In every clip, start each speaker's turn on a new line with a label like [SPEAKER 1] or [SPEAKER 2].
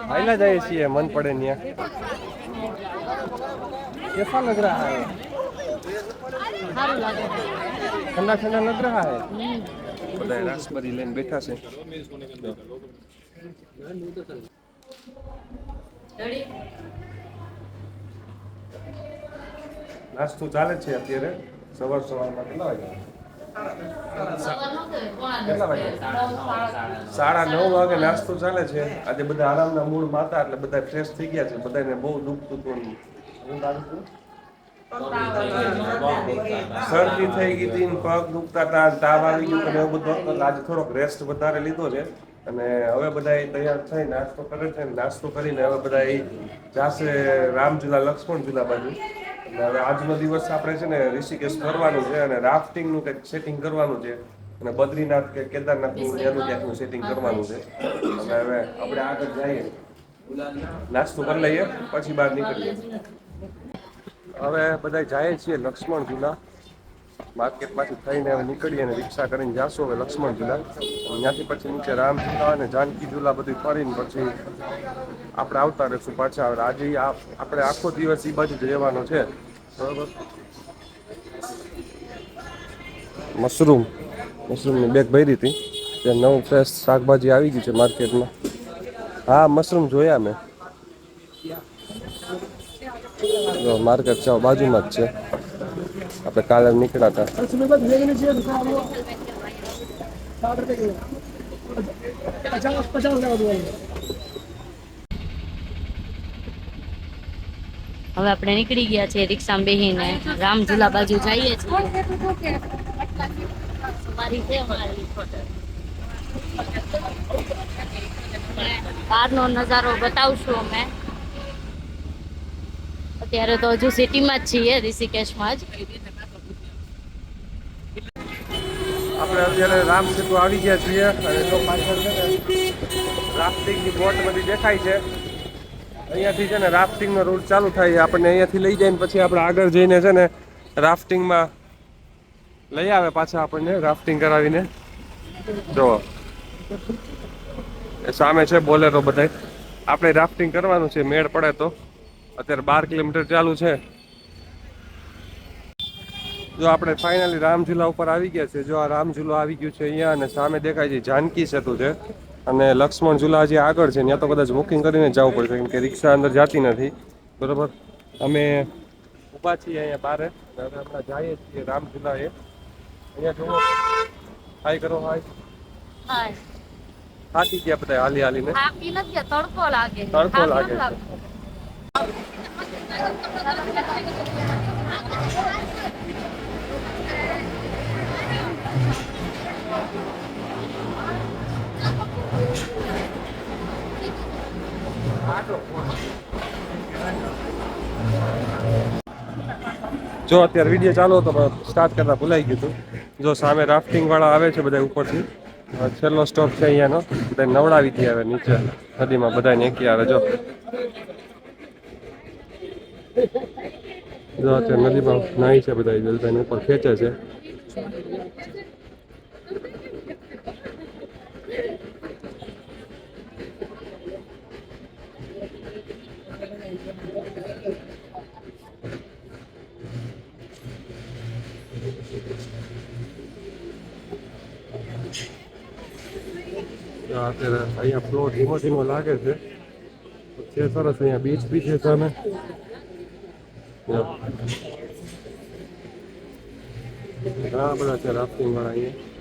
[SPEAKER 1] हाइला जाए છીએ मन पड़े नहीं कैसा लग रहा है ठंडा ठंडा लग रहा है બધા રાસબરી લઈને બેઠા છે નાસ્તો ચાલે છે અત્યારે સવાર સવારમાં કેટલા વાગ્યા કેટલા વાગ્યા 9:30 વાગે નાસ્તો ચાલે છે આજે બધા આરામના મૂડમાં હતા એટલે બધા ફ્રેશ થઈ ગયા છે બધાને બહુ દુખતું હતું ઊંઘ આવી હતી શરદી થઈ ગઈ હતી પગ દુખતા હતા તાવ આવી ગયો અને એવું બધું હતું આજે થોડોક રેસ્ટ વધારે લીધો છે અને હવે બધા તૈયાર થઈ નાસ્તો કરે છે નાસ્તો કરીને હવે બધા જાશે રામઝુલા લક્ષ્મણઝુલા બાજુ હવે આજનો દિવસ આપણે છે ને ઋષિકેશ ફરવાનું છે અને રાફ્ટિંગનું કંઈક સેટિંગ કરવાનું છે અને બદ્રીનાથ કે કેદારનાથનું એનું ક્યાંકનું સેટિંગ કરવાનું છે અને હવે આપણે આગળ જઈએ નાસ્તો કરી લઈએ પછી બહાર નીકળીએ હવે બધા જાય છીએ લક્ષ્મણ ઝુલા માર્કેટમાંથી થઈને હવે નીકળીએ અને રિક્ષા કરીને જાશું હવે લક્ષ્મણ ઝુલા ત્યાંથી પછી નીચે રામ ઝુલા અને જાનકી ઝુલા બધું ફરીને પછી આપણે આવતા રહીશું પાછા હવે આજે આપણે આખો દિવસ એ બાજુ જ રહેવાનો છે બરોબર મશરૂમની બેગ ભરી હતી ત્યાં નવું ફ્રેશ શાકભાજી આવી ગયું છે માર્કેટમાં હા મશરૂમ જોયા મેં માર્કેટ છે બાજુમાં જ છે આપણે કાલે નીકળ્યા હતા
[SPEAKER 2] હવે આપણે નીકળી ગયા છીએ રિક્ષામાં બેહીને રામઝુલા બાજુ જઈએ છીએ બહારનો નજારો બતાવશું અમે અત્યારે તો હજુ સિટીમાં જ છીએ ઋષિકેશમાં જ
[SPEAKER 1] આપણે અત્યારે રામ સેતુ આવી ગયા છીએ અને જો પાછળ છે ને રાફ્ટિંગની બોટ બધી દેખાય છે અહીંયાથી છે ને રાફ્ટિંગનો રૂટ ચાલુ થાય છે આપણને અહીંયાથી લઈ જાય પછી આપણે આગળ જઈને છે ને રાફ્ટિંગમાં લઈ આવે પાછા આપણને રાફ્ટિંગ કરાવીને જો એ સામે છે બોલેરો બધા આપણે રાફ્ટિંગ કરવાનું છે મેળ પડે તો અત્યારે 12 કિલોમીટર ચાલુ છે જો આપણે ફાઇનલી રામઝુલા ઉપર આવી ગયા છે જો આ રામઝુલો આવી ગયું છે અહીંયા અને સામે દેખાય છે જાનકી સેતુ છે અને લક્ષ્મણ ઝુલા જે આગળ છે ત્યાં તો કદાચ બુકિંગ કરીને જવું પડશે કેમ કે રિક્ષા અંદર જતી નથી બરોબર અમે ઊભા છીએ અહીંયા બારે હવે હમણાં જઈએ છીએ રામઝુલા અહીંયા જુઓ હાય કરો હાય થાકી ગયા બધા હાલી હાલીને તડકો લાગે જો અત્યારે વિડીયો ચાલુ હતો સ્ટાર્ટ કરતા ભૂલાઈ ગયું હતું જો સામે રાફ્ટિંગ વાળા આવે છે બધા ઉપરથી છેલ્લો સ્ટોપ છે અહીંયાનો બધા નવડાવી દે આવે નીચે નદીમાં બધા નેકી આવે જો અત્યારે નદીમાં નાહી છે બધા જલતાની ઉપર ખેંચે છે અત્યારે અહીંયા ફ્લો ધીમો ધીમો લાગે છે સરસ અહીંયા બીચ બી છે સામે ઘણા બધા છે રાફ્ટિંગ વાળા અહીંયા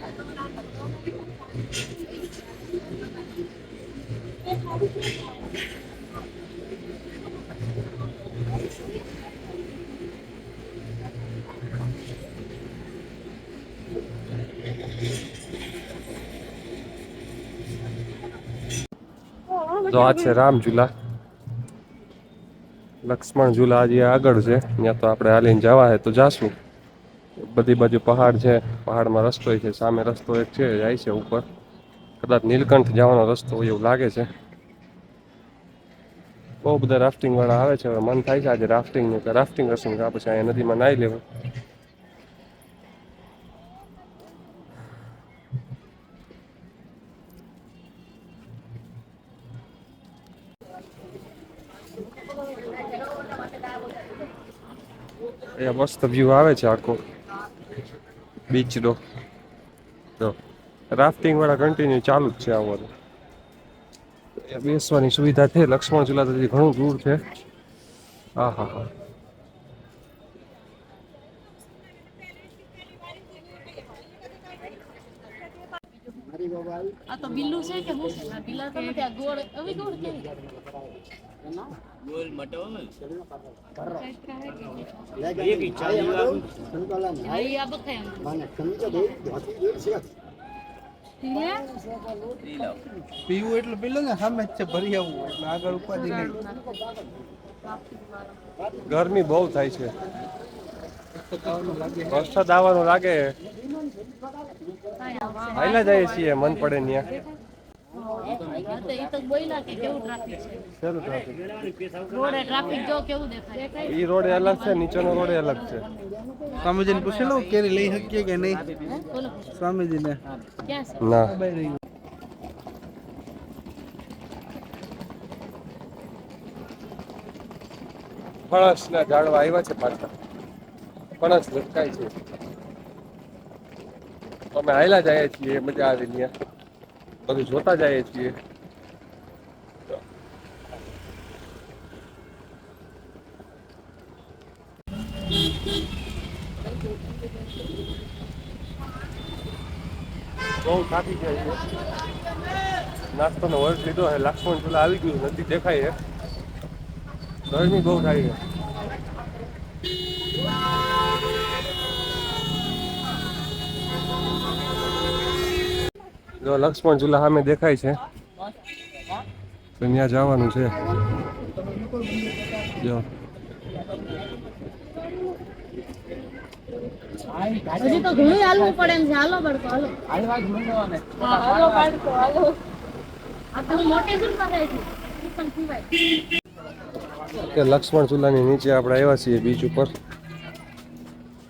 [SPEAKER 1] તો આ છે રામઝુલા લક્ષ્મણ ઝુલા હજી આગળ છે ત્યાં તો આપણે હાલીને જવા હે તો જાશું બધી બાજુ પહાડ છે પહાડમાં રસ્તો છે સામે રસ્તો એક છે જાય છે ઉપર કદાચ નીલકંઠ જવાનો રસ્તો હોય એવું લાગે છે બહુ બધા રાફ્ટિંગ વાળા આવે છે હવે મન થાય છે આજે રાફ્ટિંગનું કે રાફ્ટિંગ કરશું કે પછી અહીંયા નદીમાં નાહી લેવું અહીંયા મસ્ત વ્યૂ આવે છે આખો બીચનો. જો રાફ્ટિંગ વાળા કન્ટિન્યુ ચાલુ જ છે આવવાનું. બેસવાની સુવિધા છે. લક્ષ્મણ ઝુલા તો ઘણું દૂર છે. હા હા હા.
[SPEAKER 2] આ તો બિલ્લુ છે કે શું છે? આ બિલ્લા તો નથી, આ ગોળ હવે ગોળ કેવી ગોળ મટો ये की चाहिए भाई अब खाएं माने समझो दे
[SPEAKER 3] પીવું એટલું પી લો ને સામે જ છે ભરી આવવું એટલે આગળ ઉપાધિ નહીં.
[SPEAKER 1] ગરમી બહુ થાય છે. વરસાદ આવવાનું લાગે. હાઈલા જઈએ છીએ મન પડે ત્યાં.
[SPEAKER 2] એ તો બોયલા કે કેવું ટ્રાફિક છે.
[SPEAKER 1] શેનું ટ્રાફિક?
[SPEAKER 2] રોડે ટ્રાફિક જો કેવું દેખાય.
[SPEAKER 1] ઈ રોડ અલગ છે, નીચેનો રોડ અલગ છે.
[SPEAKER 3] સ્વામીજીને પૂછી લઉં કેરી લઈ શકીએ કે નહીં.
[SPEAKER 2] બોલો
[SPEAKER 3] સ્વામીજીને
[SPEAKER 2] ક્યાં છે?
[SPEAKER 1] ના. ફણસના ઝાડવા આવ્યા છે પાછા. ફણસ લટકાય છે. અમે હાયલા જઈએ છીએ, મજા આવે ત્યાં. બધું જોતા જઈએ છીએ. બહુ થાકી જાય છે. નાસ્તોનો વર્ગ લીધો છે. લક્ષ્મણ ઝુલા આવી ગયું નથી દેખાય છે. ગરમી બહુ થાય છે. જો લક્ષ્મણ ઝુલા સામે દેખાય છે તો ત્યાં જવાનું છે. જો
[SPEAKER 2] હજી તો ઘણું હાલવું પડે એમ છે. હાલો બડકો હાલો. હાલો બાળકો હાલો. આ તો મોટી ઝુલમાં થાય છે. પણ પીવાય.
[SPEAKER 1] કે લક્ષ્મણ ઝુલાની નીચે આપણે આવ્યા છીએ બીચ ઉપર.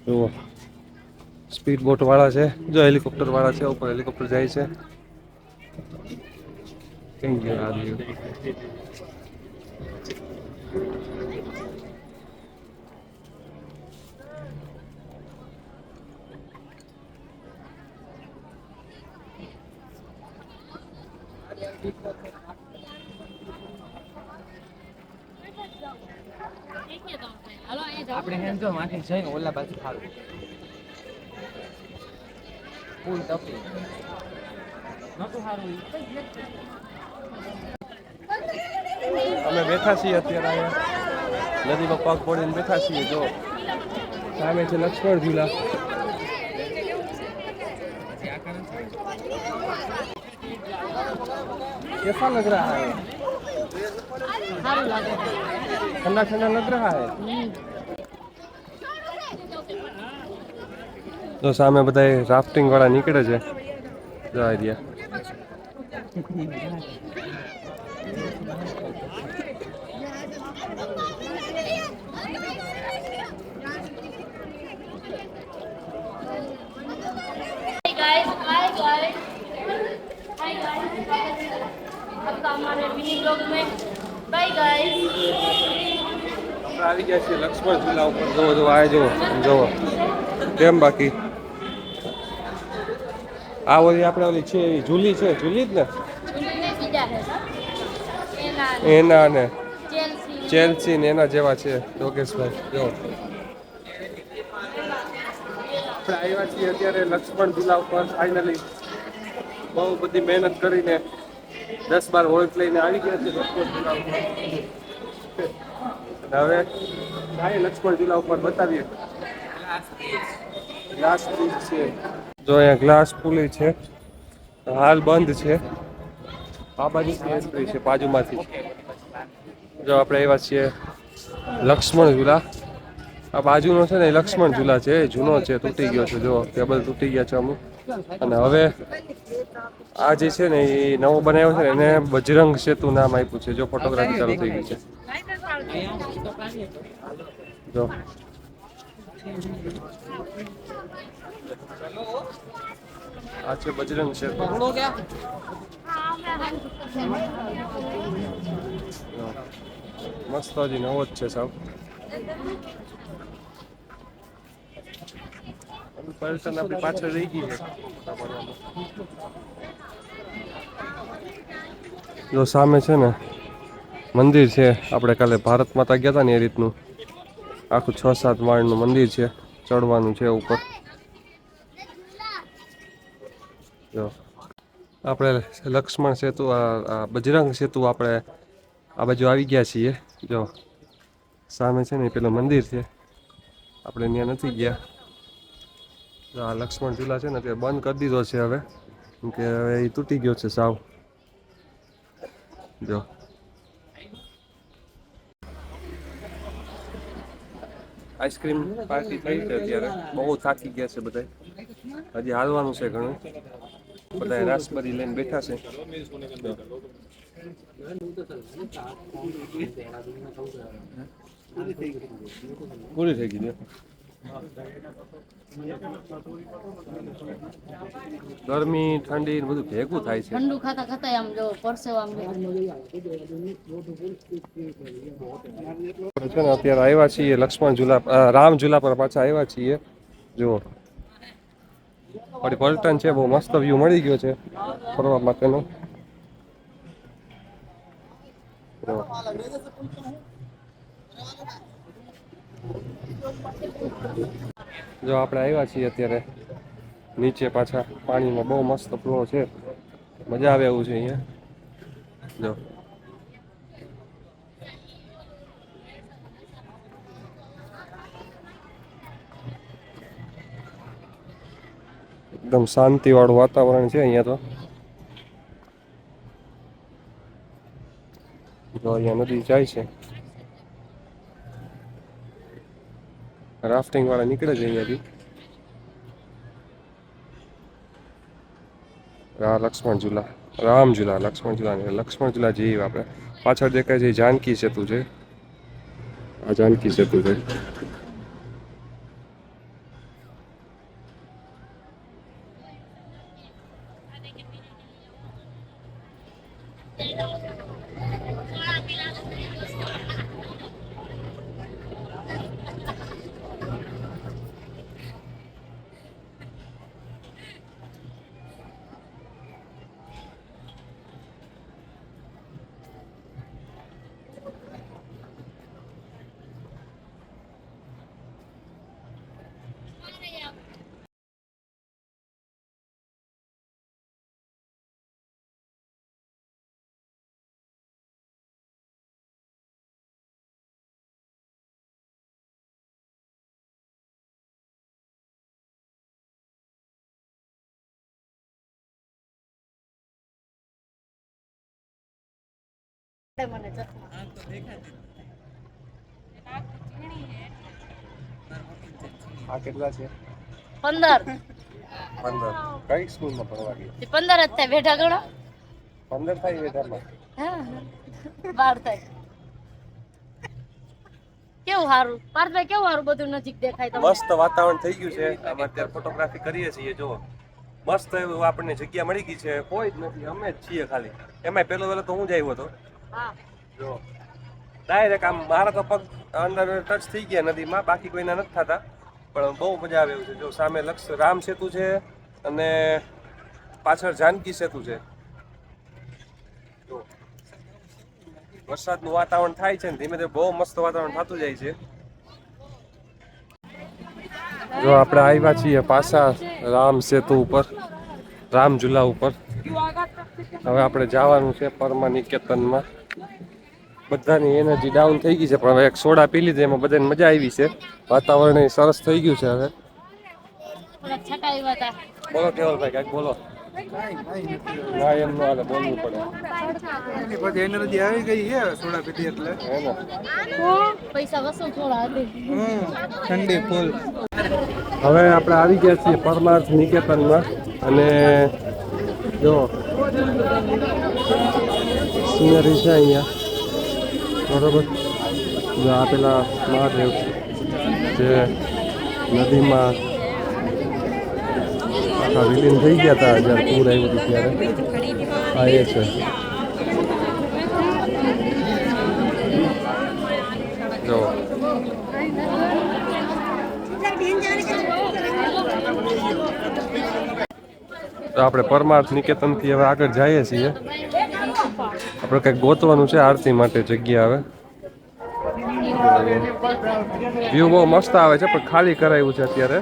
[SPEAKER 1] જુઓ સ્પીડ બોટ વાળા છે. જો હેલિકોપ્ટર વાળા છે. ઉપર હેલિકોપ્ટર જાય છે. કઈ ગયા આ રહ્યું.
[SPEAKER 4] આપણે હેમ જો માથે જઈને ઓલા બાજુ ખાવું ફૂલ તપી નતું સારું.
[SPEAKER 1] અમે બેઠા છીએ અત્યારે અહીંયા નદીમાં પગ પડીને બેઠા છીએ. જો સામે છે લક્ષ્મણ ઝુલા. कैसा लग रहा है?
[SPEAKER 2] સારું લાગે.
[SPEAKER 1] ठंडा ठंडा लग रहा है. તો સામે બધા રાફ્ટિંગ વાળા નીકળે છે. જો આ રહ્યા.
[SPEAKER 2] आपका हमारे मिनी ब्लॉग में बाय गाइस.
[SPEAKER 1] આપણે આવી ગયા છીએ લક્ષ્મણ ઝુલા ઉપર. જોવો જોવો આ જોવો જોવો કેમ બાકી આ ઓલી આપણે ઓલી છે એ ઝૂલી છે. ઝૂલી જ ને
[SPEAKER 2] બીજા છે
[SPEAKER 1] એના ને
[SPEAKER 2] ચેલ્સી
[SPEAKER 1] ચેલ્સી ને એના જેવા છે. યોગેશભાઈ જો આપણે આવ્યા છીએ અત્યારે લક્ષ્મણ ઝુલા ઉપર. ફાઇનલી બહુ બધી મહેનત કરીને 10-12 વોલ્ટ લઈને આવી ગયા છે લક્ષ્મણ ઝુલા ઉપર. હવે લક્ષ્મણ ઝુલા ઉપર બતાવીએ. ગ્લાસ બ્રિજ છે. જો અહીંયા ગ્લાસ પુલી છે. હાલ બંધ છે. આ બાજુ એન્ટ્રી છે બાજુમાંથી. જો આપણે આવ્યા છીએ લક્ષ્મણ ઝુલા. આ બાજુનો છે ને એ લક્ષ્મણ ઝુલા છે. એ જૂનો છે, તૂટી ગયો છે. જો કેબલ તૂટી ગયા છે અમુક. અને હવે આ જે છે ને એ નવો બનાવ્યો છે ને એને બજરંગ સેતુ નામ આપ્યું છે. જો ફોટોગ્રાફી ચાલુ થઈ ગઈ છે. જો આ છે બજરંગ સેતુ. મસ્ત હજી નવો જ છે સાવ. પર્સન આપણી પાછળ રહી ગઈ છે. જો સામે છે ને મંદિર છે, આપણે કાલે ભારત માતા ગયા હતા ને એ રીતનું આખું 6-7 માળનું મંદિર છે, ચડવાનું છે ઉપર. જો આપણે લક્ષ્મણ સેતુ આ બજરંગ સેતુ આપણે આ બાજુ આવી ગયા છીએ. જો સામે છે ને પેલું મંદિર છે, આપણે ત્યાં નથી ગયા. આ લક્ષ્મણ ઝૂલા છે ને તે બંધ કરી દીધો છે હવે, કેમ કે હવે એ તૂટી ગયો છે સાવ. જો આઈસ્ક્રીમ પાર્ટી થઈ છે અત્યારે, બહુ થાકી ગયા છે બધા, હજી હાલવાનું છે ઘણું. બધા રાસબરી લઈને બેઠા છે. પૂરી થઈ ગઈ. ગરમી ઠંડી બધું ભેગું થાય છે.
[SPEAKER 2] ઠંડુ ખાતા ખાતા આમ જો પરસેવો આમ
[SPEAKER 1] છે ને અત્યારે આવ્યા છીએ લક્ષ્મણ ઝૂલા, રામ ઝૂલા પર પાછા આવ્યા છીએ. જુઓ વળી પલટન છે, બહુ મસ્ત વ્યૂ મળી ગયો છે ફરવા માટેનો. જો આપણે આવ્યા છીએ અત્યારે નીચે પાછા પાણીમાં, બહુ મસ્ત ફ્લો છે, મજા આવે એવું છે અહીંયા. જો એકદમ શાંતિ વાળું વાતાવરણ છે અહીંયા તો. જો અહીંયા નદી જાય છે, રાફ્ટિંગ વાળા નીકળે છે અહીંયાથી. લક્ષ્મણ ઝૂલા, રામ ઝૂલા, લક્ષ્મણ ઝૂલા ને લક્ષ્મણ ઝૂલા જઈએ આપણે. પાછળ દેખાય છે જાનકી સેતુ છે, આ જાનકી સેતુ છે.
[SPEAKER 2] મને ચશ્મા
[SPEAKER 1] આ કેટલા છે?
[SPEAKER 2] 15.
[SPEAKER 1] 15. કઈ સ્કૂલમાં ભણવા ગઈ?
[SPEAKER 2] 15 જ થાય, બેઠા ગણો.
[SPEAKER 1] 15 થાય બેઠામાં?
[SPEAKER 2] હા 12 થાય. કેવું સારું પાર્થભાઈ, કેવું સારું બધું નજીક દેખાય તમને.
[SPEAKER 1] મસ્ત વાતાવરણ થઈ ગયું છે. આમાં અત્યારે ફોટોગ્રાફી કરીએ છીએ. જો મસ્ત એવું આપણને જગ્યા મળી ગઈ છે, કોઈ જ નથી, અમે જ છીએ ખાલી. એમાંય પેલો તો હું જ આવ્યો હતો.
[SPEAKER 2] હા
[SPEAKER 1] જો ડાયરેક્ટ આમ મારા તો પગ અંદર ટચ થઈ ગયા નદીમાં, બાકી કોઈના નથી થતા, પણ બહુ મજા આવે એવું છે. જો સામે રામ સેતુ છે અને પાછળ જાનકી સેતુ છે. જો વરસાદનું વાતાવરણ થાય છે ને ધીમે ધીમે બહુ મસ્ત વાતાવરણ થતું જાય છે. જો આપણે આવ્યા છીએ પાછા રામ સેતુ ઉપર, રામ ઝૂલા ઉપર. હવે આપણે જવાનું છે પરમાનિકેતનમાં. બધાની એનર્જી ડાઉન થઈ ગઈ છે, પણ હવે એક સોડા પી લીધી, એમાં બધાને મજા આવી છે. વાતાવરણ સરસ થઈ ગયું છે. હવે બોલો કેવલભાઈ, કાંઈક બોલો. ના એમ ન હાલે, બોલવું પડે.
[SPEAKER 3] પછી એનર્જી આવી ગઈ છે સોડા પીધી એટલે.
[SPEAKER 1] હે ને?
[SPEAKER 2] પૈસા વસૂલ થોડા હતી.
[SPEAKER 3] ઠંડી ફૂલ.
[SPEAKER 1] હવે આપણે આવી ગયા છીએ પરમાર્થ નિકેતનમાં અને જો સિનરી છે અહીંયા, બરોબર. જો આ પેલા મહાદેવ જે નદીમાં આખા વિલીન થઈ ગયા હતા જ્યારે પૂર આવ્યું હતું ત્યારે. આ એ છે આપણે પરમાર્થ નિકેતનથી હવે આગળ જઈએ છીએ. આપણે કંઈક ગોતવાનું છે આરતી માટે જગ્યા. હવે વ્યૂ બહુ મસ્ત આવે છે પણ ખાલી કરાવ્યું છે અત્યારે.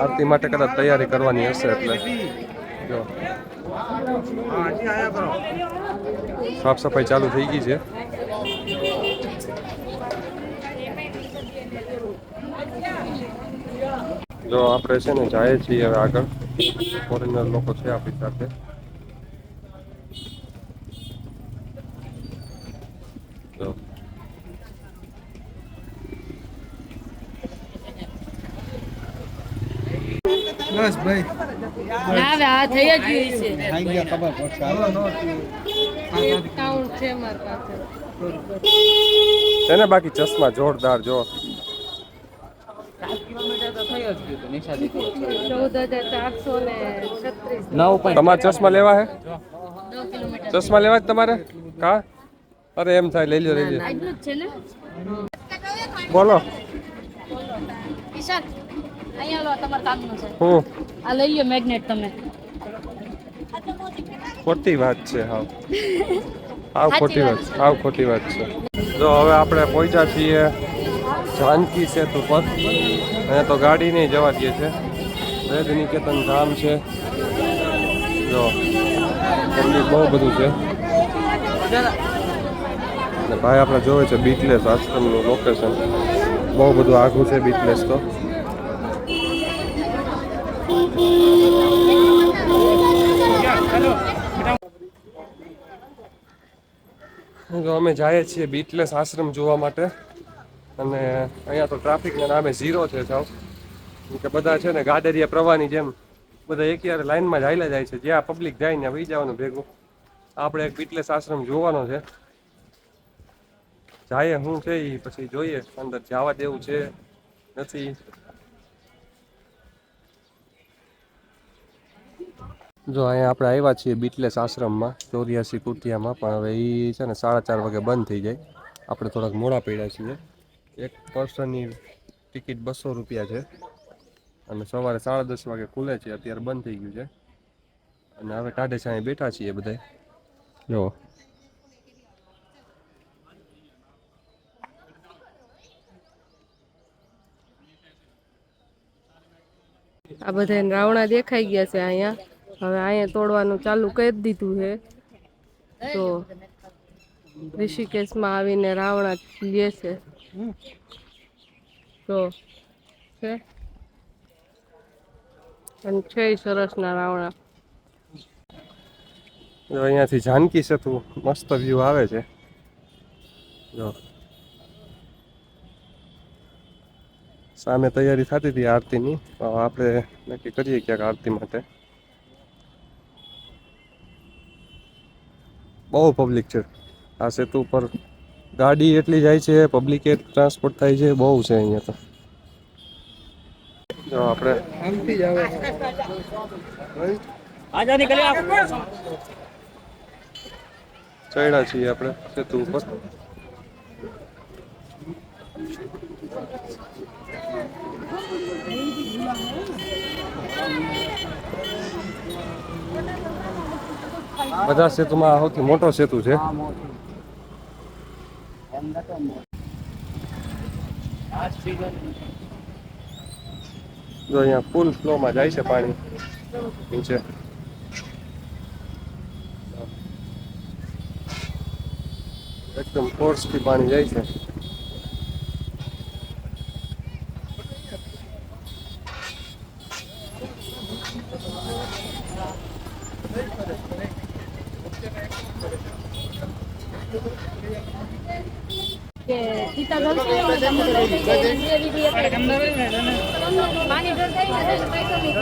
[SPEAKER 1] આરતી માટે કદાચ તૈયારી કરવાની હશે એટલે જો સાફ સફાઈ ચાલુ થઈ ગઈ છે. જો આપણે છે ને જાય છીએ હવે આગળ. ફોરેનર લોકો છે આપણી સાથે. જો
[SPEAKER 3] બસ ભાઈ
[SPEAKER 2] ના હવે આ થઈ જ ગયું છે.
[SPEAKER 3] ખાઈ ગયા ખબર પડશે. હાલો.
[SPEAKER 2] એક કાઉન્ટ છે મારી પાસે.
[SPEAKER 1] છે ને બાકી ચશ્મા જોરદાર જો.
[SPEAKER 4] 7 કિલોમીટર તો થઈ જ ગયું હતું નિશાદી.
[SPEAKER 2] 14,436.
[SPEAKER 4] 9.
[SPEAKER 1] તમારે ચશ્મા લેવા હે?
[SPEAKER 2] 2 કિલોમીટર.
[SPEAKER 1] ચશ્મા લેવા જ તમારે? કા અરે એમ થાય લઈ લ્યો લઈ લ્યો.
[SPEAKER 2] આટલું જ છે ને?
[SPEAKER 1] બોલો
[SPEAKER 2] ઈશાન અહીંયા લો તમારા કામનું છે.
[SPEAKER 1] હું
[SPEAKER 2] આ લઈ લ્યો મેગ્નેટ તમે.
[SPEAKER 1] ખોટી વાત છે. હાવ ખોટી વાત. હાવ ખોટી વાત છે. જો હવે આપણે પહોંચ્યા છીએ જાનકી સેતુ પર. અહીંયા તો ગાડી નહીં જવા દે છે. વેદ નિકેતન ધામ છે. જો પબ્લિક બહુ બધું છે. અને ભાઈ આપણે જોવે છે બીટલેસ આશ્રમનું લોકેશન. બહુ બધું આઘું છે બીટલેસ તો. જો અમે જઈએ છીએ બીટલેસ આશ્રમ જોવા માટે. અને અહીંયા તો ટ્રાફિકના નામે ઝીરો છે સાવ. કે બધા છે ને ગાડરિયા પ્રવાહની જેમ બધા એક યાર લાઈનમાં જ હાલ્યા જાય છે. જ્યાં પબ્લિક જાય ને વહી જવાનું ભેગું. આપણે એક બીટલેસ આશ્રમ જોવાનો છે. જાય શું છે એ પછી જોઈએ અંદર જવા દેવું છે નથી. જો અહીંયા આપણે આવ્યા છીએ બીટલેસ આશ્રમમાં 84 કુટિયામાં. પણ હવે એ છે ને 4:30 વાગે બંધ થઈ જાય. આપણે થોડાક મોડા પડ્યા છીએ. એક પર્સનની ટિકિટ 200 રૂપિયા છે. અને સવારે 10:30 વાગે ખુલે છે. અત્યારે બંધ થઈ ગયું છે. અને હવે ટાઢે છાંયે બેઠા છીએ બધા. જો
[SPEAKER 5] આ બધા રાવણા દેખાઈ ગયા છે અહીંયા. હવે અહીંયા તોડવાનું ચાલુ કરી દીધું છે. તો ઋષિકેશમાં આવીને રાવણા લે છે. તો છે અને છે સરસના રાવણા.
[SPEAKER 1] જો અહીંયાથી જાનકી સેતુ મસ્ત વ્યૂ આવે છે. જો સામે તૈયારી થતી હતી આરતીની. આપણે નક્કી કરીએ ક્યાંક આરતી માટે. બહુ પબ્લિક છે આ સેતુ ઉપર. ગાડી એટલી જાય છે, પબ્લિક એ ટ્રાન્સપોર્ટ થાય છે. બહુ છે અહીંયા તો. જો આપણે
[SPEAKER 3] આમથી જ આવે.
[SPEAKER 1] ચડ્યા છીએ આપણે સેતુ ઉપર. બધા સેતુમાં સૌથી મોટો સેતુ છે. જો અહીંયા ફૂલ ફ્લોમાં જાય છે પાણી નીચે. એકદમ ફોર્સથી પાણી જાય છે.
[SPEAKER 2] કે સીતા ગમતી હોય ને પાણી ડર થાય ને તો કઈ કમી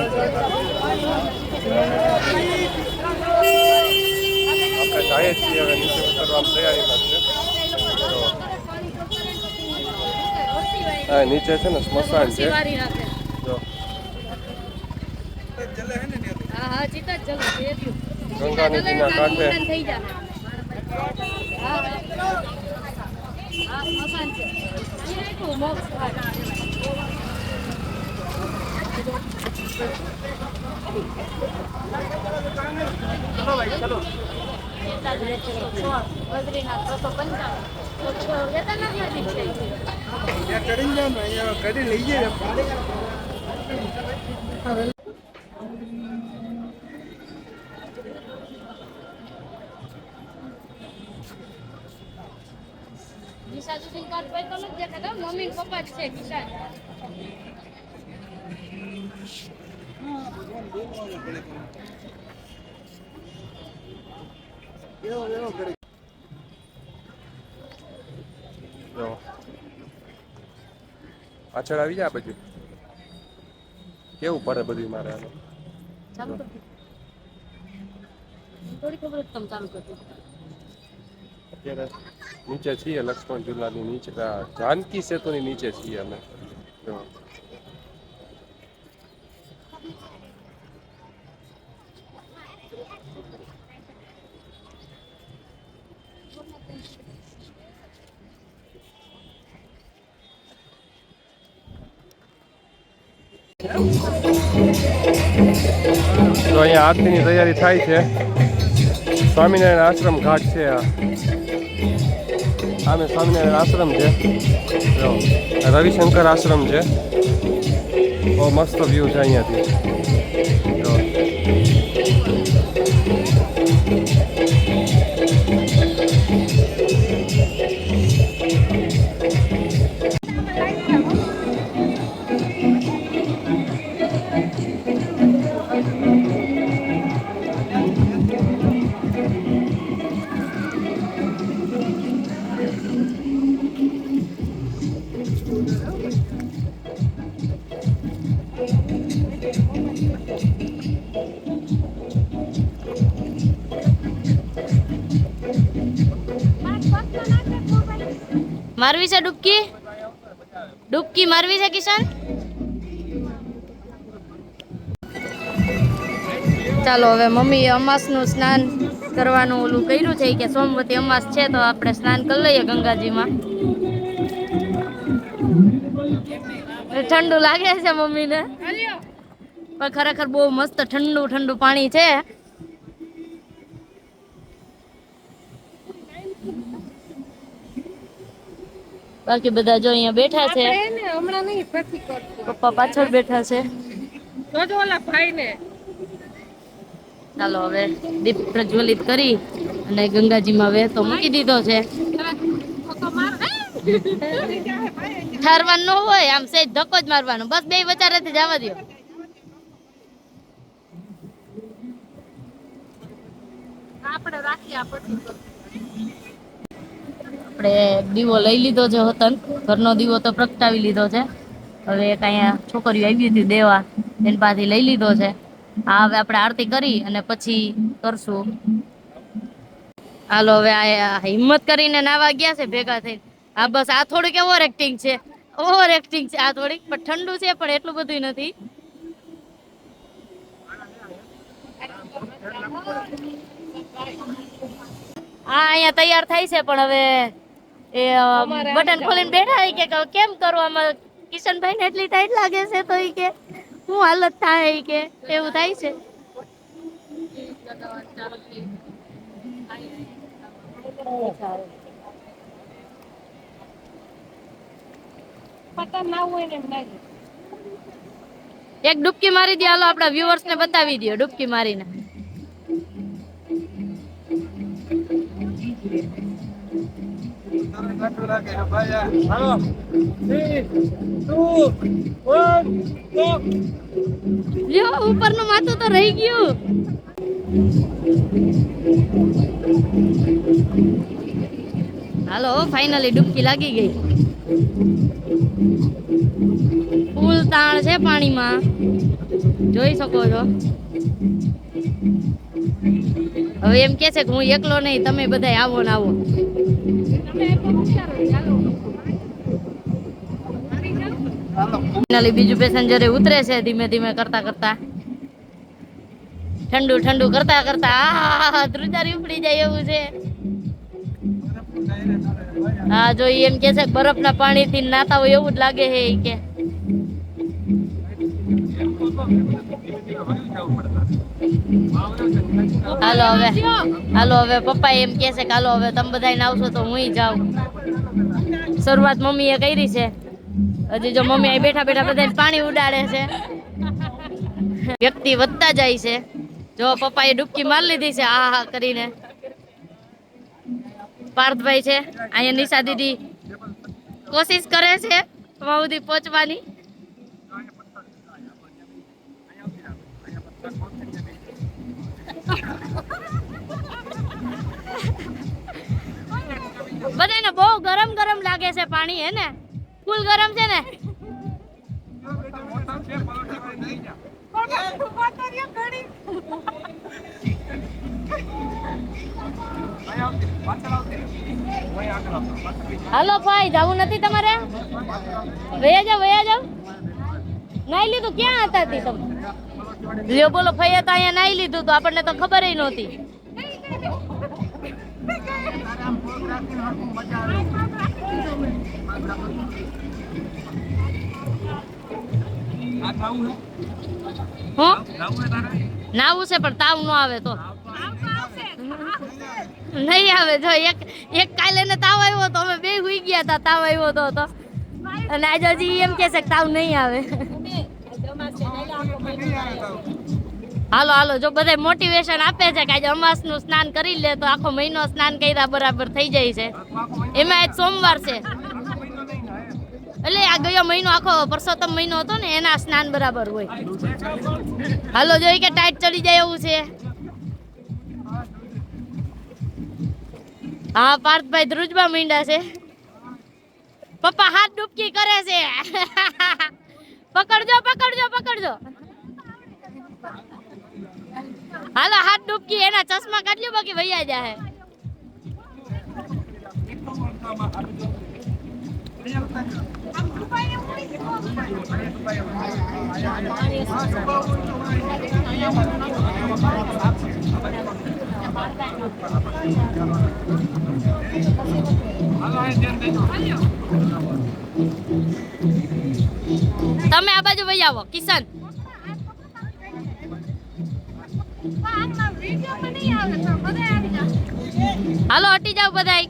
[SPEAKER 1] આપણે જઈએ છીએ હવે નીચે ઉતરવાની તૈયારીમાં છે. હા નીચે છે ને સ્મશાન છે. જો
[SPEAKER 2] હા હા સીતા જ જવું
[SPEAKER 1] ગંગા નદીના કાંઠે
[SPEAKER 2] થઈ જાય. હા મકાન છે અહીંયા એટલું મોક્ષ થાય. બદ્રીનાથ 255 કેદારનાથ નજીક છે.
[SPEAKER 3] ત્યાં ચડીને જાવ ને અહીંયા ગાડી લઈ જાય
[SPEAKER 2] દિશા સુધી કાર્ડ પર તો નથી દેખાતા. મમ્મી ને પપ્પા જ છે દિશા.
[SPEAKER 1] જો પાછળ આવી જા પછી કેવું પડે બધું મારે આને.
[SPEAKER 2] ચાલુ કર. થોડી ખબર જ તમે ચાલુ કરજો.
[SPEAKER 1] અત્યારે નીચે છીએ લક્ષ્મણ ઝુલાની નીચે જાનકી સેતુની નીચે છીએ અમે. જો તો અહીંયા આરતીની તૈયારી થાય છે. સ્વામિનારાયણ આશ્રમ ઘાટ છે આ. આમે સ્વામિનારાયણ આશ્રમ છે. જો રવિશંકર આશ્રમ છે. બહુ મસ્ત વ્યૂ છે અહીંયાથી. જો
[SPEAKER 2] મારવી છે ડૂબકી? ડૂબકી મારવી છે કિશન? ચાલો હવે મમ્મીએ અમાસનું સ્નાન કરવાનું ઓલું કર્યું છે કે સોમવતી અમાસ છે તો આપણે સ્નાન કરી લઈએ ગંગાજીમાં. ઠંડુ લાગે છે મમ્મીને પણ ખરેખર બહુ મસ્ત ઠંડુ ઠંડુ પાણી છે. બાકી બધા જો અહીંયા બેઠા છે.
[SPEAKER 5] હમણાં નહીં પછી કરશું.
[SPEAKER 2] પપ્પા પાછળ બેઠા છે.
[SPEAKER 5] જોજો ઓલા ભાઈને.
[SPEAKER 2] ચાલો હવે દીપ પ્રજ્વલિત કરી અને ગંગાજીમાં વહેતો મૂકી દીધો છે. ઠરવાનું ન હોય, આમ સેજ ધક્કો જ મારવાનો, બસ બે વચારેથી જવા દો.
[SPEAKER 5] આપણે રાખીએ આપણે
[SPEAKER 2] દીવો લઈ લીધો છે હોતન, ઘરનો દીવો તો પ્રગટાવી લીધો છે. હવે એક અહીંયા છોકરીઓ આવી હતી દેવા, એની પાસેથી લઈ લીધો છે. આ હવે આપણે આરતી કરી અને પછી કરશું. હાલો હવે આ હિંમત કરીને નાવા ગયા છે ભેગા થઈને. આ બસ આ થોડીક ઓવર એક્ટિંગ છે, ઓવર એક્ટિંગ છે આ થોડીક, પણ ઠંડુ છે પણ એટલું બધું નથી. હા અહીંયા તૈયાર થાય છે પણ હવે એ બટન ખોલીને બેઠા કે કેમ કરવામાં કિશનભાઈ ને એટલી ટાઈટ લાગે છે તો ઈ કે શું હાલત થાય ઈ કે એવું થાય છે. એક ડૂબકી મારી દે, હાલો આપણા વ્યુઅર્સ ને બતાવી દો ડૂબકી મારીને. લ્યો ઉપરનું માથું તો રહી ગયું. હાલો ફાઇનલી ડૂબકી લાગી ગઈ. ફૂલ તાણ છે પાણીમાં, જોઈ શકો છો. હવે એમ કે છે કે હું એકલો નહીં, તમે બધા આવો ને આવો. બીજું પેસેન્જર ઉતરે છે ધીમે ધીમે કરતા કરતા, ઠંડુ ઠંડુ કરતા કરતા ધ્રુજારી ઉપડી જાય એવું છે. હા જો એમ કે છે બરફના પાણીથી નાતા હોય એવું જ લાગે છે કે. હાલો હવે પપ્પા એમ કે છે કે હાલો હવે તમે બધા આવશો તો હું જાઉં. શરૂઆત મમ્મીએ કરી છે. હજી જો મમ્મી અહીં બેઠા બેઠા બધાને પાણી ઉડાડે છે. વ્યક્તિ વધતા જાય છે. જો પપ્પાએ ડૂબકી મારી લીધી છે આ હા કરીને. પાર્થભાઈ છે અહીંયા નિશા દીદી કોશિશ કરે છે વહાં સુધી પહોંચવાની. બધાને બહુ ગરમ ગરમ લાગે છે પાણી હે ને ફૂલ ગરમ છે ને. હાલો ભાઈ જવું નથી તમારે? વયા જાવ. નાઈ લીધું ક્યાં હતા તમે? લ્યો બોલો ભાઈ તો અહીંયા નાઈ લીધું તો આપણને તો ખબર નહોતી. નાવું છે પણ તાવ ન આવે તો નહીં આવે. જો એક કાલે ને તાવ આવ્યો તો અમે બે હુઈ ગયા હતા. તાવ આવ્યો તો અને આજે હજી એમ કે છે કે તાવ નહીં આવે. હાલો જો બધા મોટિવેશન આપે છે કે આજે અમાસ નું સ્નાન કરી લે તો આખો મહિનો સ્નાન કર્યા બરાબર થઈ જાય છે. એમાં આજ સોમવાર છે એટલે આ ગયો મહિનો આખો પરસોત્તમ મહિનો હતો ને એના સ્નાન બરાબર હોય. હાલો જોઈ કે ટાઈટ ચડી જાય એવું છે. હા પાર્થભાઈ ધ્રુજવા માંડ્યા છે. પપ્પા હાથ ડૂબકી કરે છે. પકડજો. હાલો હાથ ડૂબકી એના ચશ્મા કાઢજો બાકી વૈયા જાય. તમે આ બાજુ વહી આવો કિશન. હાલો હટી જાવ બધાય.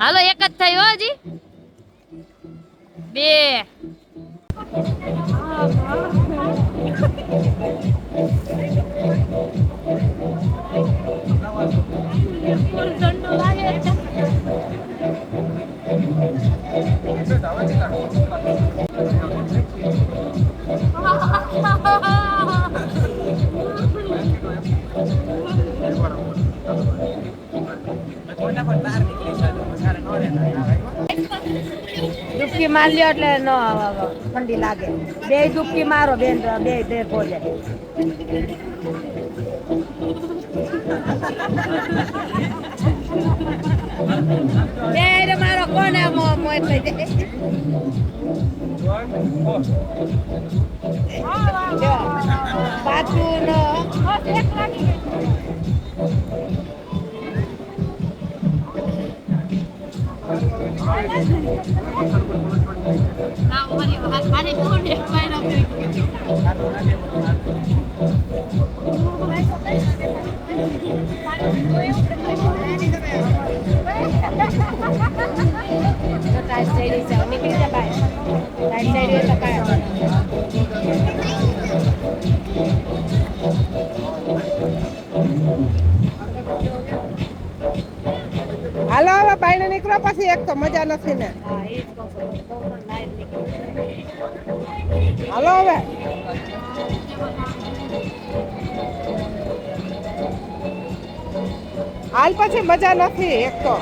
[SPEAKER 2] હાલો એક જ થયો હજી 2.
[SPEAKER 6] ડૂબકી મારી લ્યો એટલે ન ઠંડી લાગે. 2 ડૂબકી મારો બેન, 2 ભેગો જાય. બે મારો કોને મોટ થઈ જાય. પાછું નીકળી જાય હાલો હવે બાઈને નીકળો પછી એક તો મજા નથી ને. હાલો હવે હાલ પછી મજા નથી એક તો.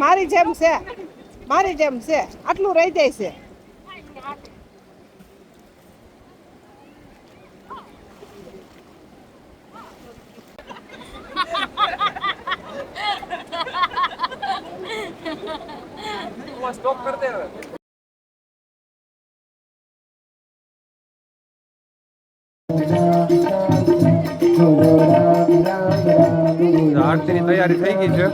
[SPEAKER 7] મારી જેમ છે, મારી જેમ છે, આટલું રહી જાય છે.
[SPEAKER 1] સ્ટોપ કર દે. આરતીની તૈયારી થઈ ગઈ છે.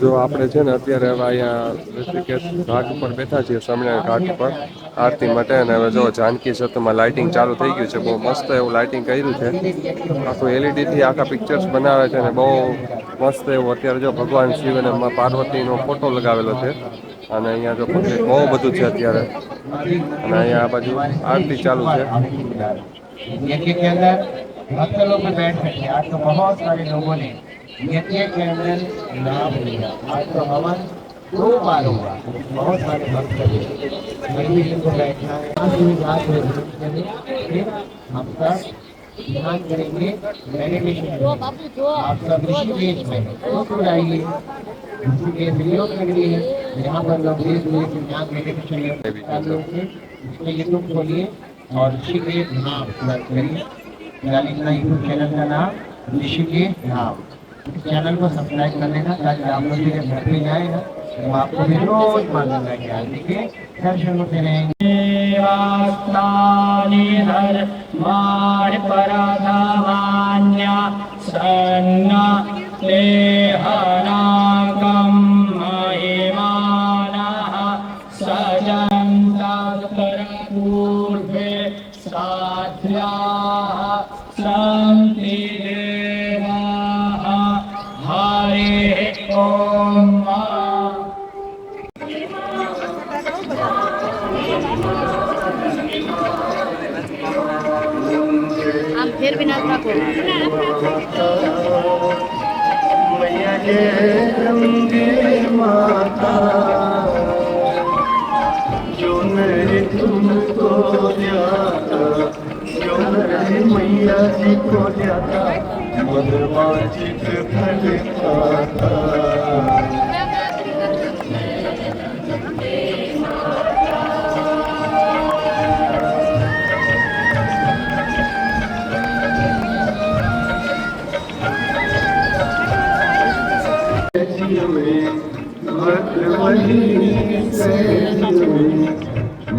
[SPEAKER 1] જો આપણે છે ને અત્યારે હવે અહીંયા ઋષિકેશ ઘાટ ઉપર બેઠા છીએ, સ્વામિનારાયણ ઘાટ ઉપર આરતી માટે. અને હવે જો જાનકી સત્રમાં લાઇટિંગ ચાલુ થઈ ગયું છે. બહુ મસ્ત એવું લાઇટિંગ કર્યું છે. આખું LED થી આખા પિક્ચર્સ બનાવે છે ને બહુ મસ્ત એવું. અત્યારે જો ભગવાન શિવ અને મા પાર્વતીનો ફોટો લગાવેલો છે. અને અહીંયા જો પબ્લિક બહુ બધું છે અત્યારે. અને અહીંયા આ બાજુ આરતી ચાલુ છે.
[SPEAKER 8] यज्ञ के अंदर भक्त लोग भी बैठ सकते हैं। आज तो बहुत सारे लोगों ने यज्ञ के अंदर लाभ लिया। आज तो हवन 2 बार हुआ। बहुत सारे भक्त को बैठना है। आज भी बात हो रही है। फिर हम सब ध्यान करेंगे, मेडिटेशन। आप सब ऋषिकेश में तो आइए, ऋषिकेश वियोग नगरी है। यहाँ पर लोग देश विदेश में यहाँ मेडिटेशन इसमें यूट्यूब खोलिए और ऋषिकेश धाम सर्च करिए। मेरा लिखना यूट्यूब चैनल का नाम ऋषिकेश धाम। इस चैनल को सब्सक्राइब कर लेना ताकि आप लोग जब घर पे जाए ना तो आपको भी रोज मालूम है कि आज के दर्शन होते रहेंगे। सन्ना लेहनाकं महिमानः सजन्तात्तरपूर्वे साध्याः सन्ति देवाः हरिः ॐ।
[SPEAKER 2] આમ ફેરવી નાખો.
[SPEAKER 8] मैया जय गंगे माता जो मेरे तुमको जाता, जो मेरे मैया जी को जाता मनवांछित फल पाता।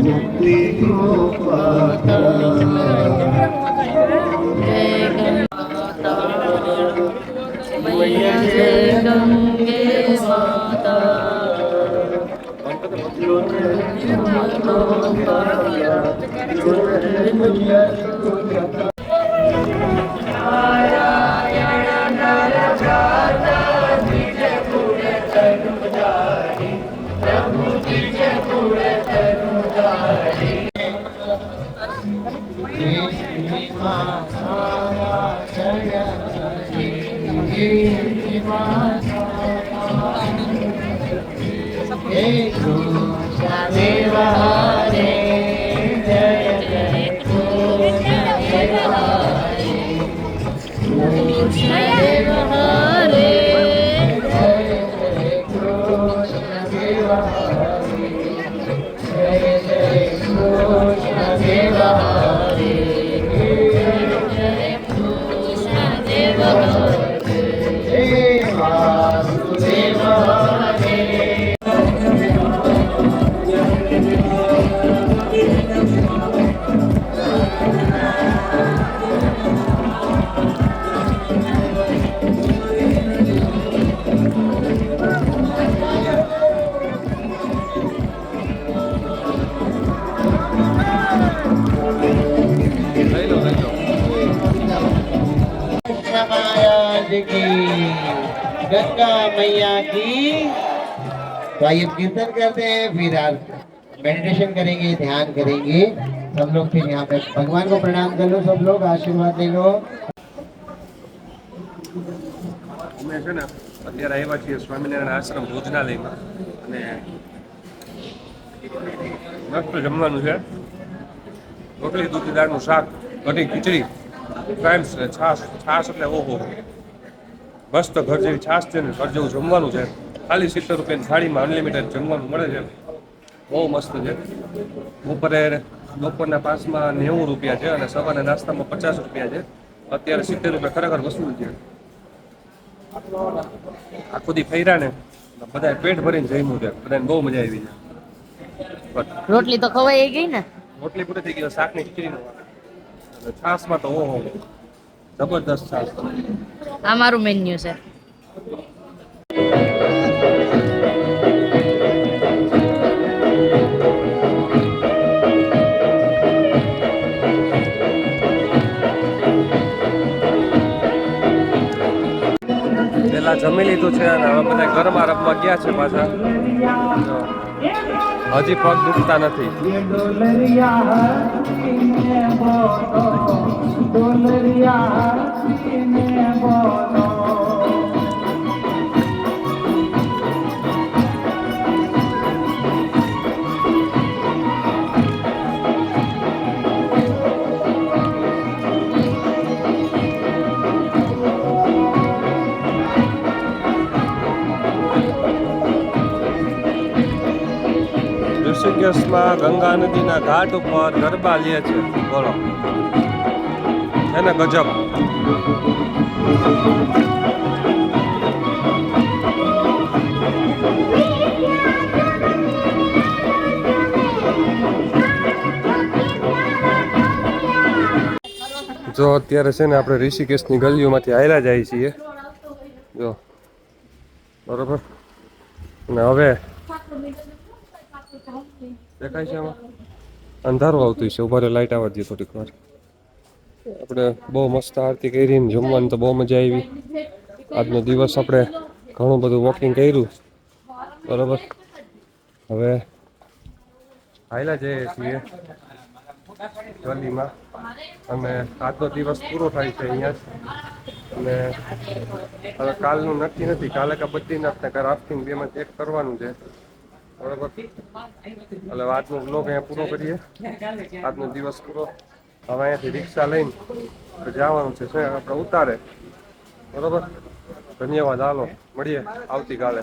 [SPEAKER 8] मुक्ति को पाता। मैया जय गंगे माता महाराज की, गंगा मैया की। तो आइए कीर्तन करते हैं, फिर मेडिटेशन करेंगे, ध्यान करेंगे सब लोग। फिर यहाँ पे भगवान को प्रणाम कर लो, सब लोग आशीर्वाद ले लो।
[SPEAKER 1] અમે છે ને અત્યારે આવ્યા છીએ સ્વામિનારાયણ આશ્રમ ભોજનાલયમાં અને મસ્ત જમવાનું છે. રોટલી દૂધી દાળનું શાક, કઢી ખીચડી, ફ્રાઈમ્સ ને છાશ. છાશ એટલે ઓહો, મસ્ત ઘર જેવી છાશ છે ને ઘર જેવું જમવાનું છે. ખાલી 70 રૂપિયાની થાળીમાં અનલિમિટેડ જમવાનું મળે છે. બહુ મસ્ત છે. બપોરના પાસમાં 90 રૂપિયા છે અને સવારના નાસ્તામાં 50 રૂપિયા છે. અત્યારે 70 રૂપિયા ખરેખર વસૂલ છે. આખો દી ફર્યા ને બધા પેટ ભરીને જમ્યું છે. બધાને બહુ મજા આવી છે.
[SPEAKER 2] રોટલી તો ખવાઈ ગઈ ને.
[SPEAKER 1] રોટલી પૂરી થઈ ગઈ, શાક ની ખીચડી છાશમાં તો ઓહો જબરદસ્ત છાશ.
[SPEAKER 2] આ મારું મેન્યુ છે.
[SPEAKER 1] પેલા જમી લીધું છે અને હવે બધા ગરમા રમવા ગયા છે પાછા. હજી પગ દુખતા નથી. ઋષિકેશમાં ગંગા નદીના ઘાટ ઉપર ગરબા લે છે. બોલો છે ને ગજબ. જો અત્યારે છે ને આપણે ઋષિકેશની ગલીઓમાંથી હાલ્યા જાય છીએ. જો બરોબર. અને હવે દેખાય છે આમાં અંધારું આવતું છે. ઉભા લાઈટ આવવા દે થોડીક વાર. આપણે બહુ મસ્ત આરતી કરી, જમવાની તો બહુ મજા આવી. આજનો દિવસ આપણે ઘણું બધું વોકિંગ કર્યું. બરોબર. હવે હાલ્યા જઈએ છીએ ગલીમાં અને આજનો દિવસ પૂરો થાય છે અહીંયા જ. અને હવે કાલનું નક્કી નથી. કાલે કા બદ્રીનાથ ને કા રાફ્ટિંગ બેમાંથી એક કરવાનું છે. બરોબર. એટલે આજનો બ્લોગ અહીંયા પૂરો કરીએ. આજનો દિવસ પૂરો. હવે અહીંયાથી રિક્ષા લઈને જવાનું છે આપણે ઉતારે. બરોબર. ધન્યવાદ. હાલો મળીએ આવતીકાલે.